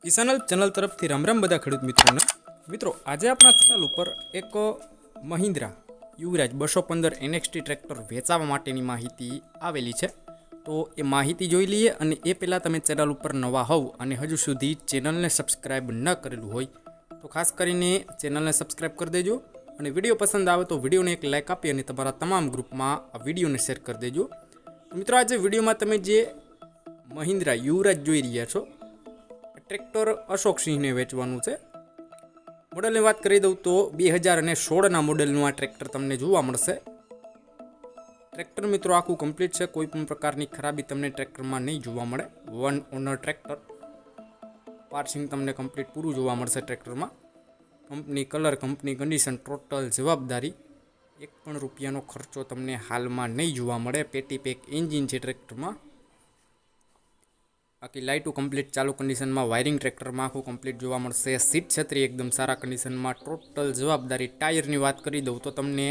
કિસાન channel તરફથી રામ રામ બધા ખેડૂત મિત્રોને। મિત્રો આજે આપણા ચેનલ ઉપર એક મહિન્દ્રા યુવરાજ 215 NXT ટ્રેક્ટર વેચાવા માટેની માહિતી આવેલી છે। તો એ માહિતી જોઈ લઈએ અને એ પહેલાં તમે ચેનલ ઉપર નવા હોવ અને હજુ સુધી ચેનલને સબસ્ક્રાઈબ ન કરેલું હોય તો ખાસ કરીને ચેનલને સબસ્ક્રાઈબ કરી દેજો અને વિડીયો પસંદ આવે તો વિડીયોને એક લાઇક આપી અને તમારા તમામ ગ્રુપમાં આ વિડીયોને શેર કરી દેજો। મિત્રો આજે વિડીયોમાં તમે જે મહિન્દ્રા યુવરાજ જોઈ રહ્યા છો ટ્રેક્ટર અશોક સિંહને વેચવાનું છે। મોડલની વાત કરી દઉં તો 2016ના મોડલનું આ ટ્રેક્ટર તમને જોવા મળશે। ટ્રેક્ટર મિત્રો આખું કમ્પ્લીટ છે, કોઈ પણ પ્રકારની ખરાબી તમને ટ્રેક્ટરમાં નહીં જોવા મળે। વન ઓનર ટ્રેક્ટર, પાર્સિંગ તમને કમ્પ્લીટ પૂરું જોવા મળશે ટ્રેક્ટરમાં। Company colour, company condition, total જવાબદારી, એક પણ રૂપિયાનો ખર્ચો તમને હાલમાં નહીં જોવા મળે। પેટી પેક એન્જિન છે ટ્રેક્ટરમાં, બાકી લાઇટું કમ્પ્લીટ ચાલુ કન્ડિશનમાં, વાયરિંગ ટ્રેક્ટરમાં આખું કમ્પ્લીટ જોવા મળશે। સીટ છત્રી એકદમ સારા કન્ડિશનમાં, ટોટલ જવાબદારી। ટાયરની વાત કરી દઉં તો તમને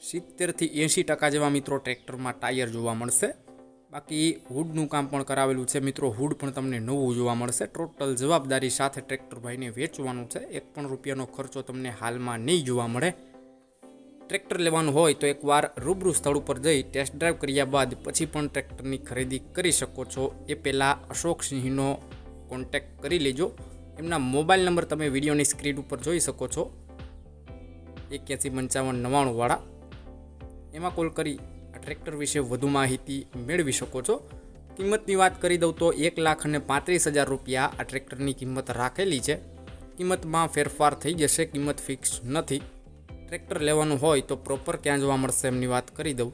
70 થી 80% જેવા મિત્રો ટ્રેક્ટરમાં ટાયર જોવા મળશે। બાકી હુડનું કામ પણ કરાવેલું છે મિત્રો, હુડ પણ તમને નવું જોવા મળશે। ટોટલ જવાબદારી સાથે ટ્રેક્ટર ભાઈને વેચવાનું છે, એક પણ રૂપિયાનો ખર્ચો તમને હાલમાં નહીં જોવા મળે। ટ્રેક્ટર લેવાનું હોય તો એકવાર રૂબરૂ સ્થળ ઉપર જઈ ટેસ્ટ ડ્રાઈવ કર્યા બાદ પછી પણ ટ્રેક્ટરની ખરીદી કરી શકો છો। એ પહેલાં અશોક સિંહનો કોન્ટેક્ટ કરી લેજો। એમના મોબાઈલ નંબર તમે વિડીયોની સ્ક્રીન ઉપર જોઈ શકો છો, 815599 વાળા, એમાં કોલ કરી આ ટ્રેક્ટર વિશે વધુ માહિતી મેળવી શકો છો। કિંમતની વાત કરી દઉં તો 1,35,000 રૂપિયા આ ટ્રેક્ટરની કિંમત રાખેલી છે। કિંમતમાં ફેરફાર થઈ જશે, કિંમત ફિક્સ નથી। ટ્રેક્ટર લેવાનું હોય તો પ્રોપર ક્યાં જોવા મળશે એમની વાત કરી દઉં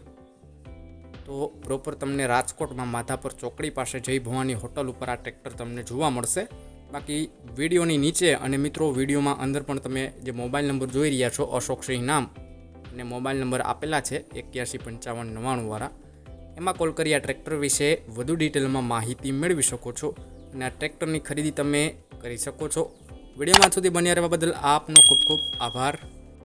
તો પ્રોપર તમને રાજકોટમાં માધાપર ચોકડી પાસે જય ભવાની હોટલ ઉપર આ ટ્રેક્ટર તમને જોવા મળશે। બાકી વિડીયોની નીચે અને મિત્રો વિડીયોમાં અંદર પણ તમે જે મોબાઈલ નંબર જોઈ રહ્યા છો અશોક સિંહ નામ અને મોબાઈલ નંબર આપેલા છે 815599 વાળા, એમાં કોલ કરી આ ટ્રેક્ટર વિશે વધુ ડિટેલમાં માહિતી મેળવી શકો છો અને આ ટ્રેક્ટરની ખરીદી તમે કરી શકો છો। વિડીયોમાં સુધી બન્યા રહેવા બદલ આપનો ખૂબ ખૂબ આભાર।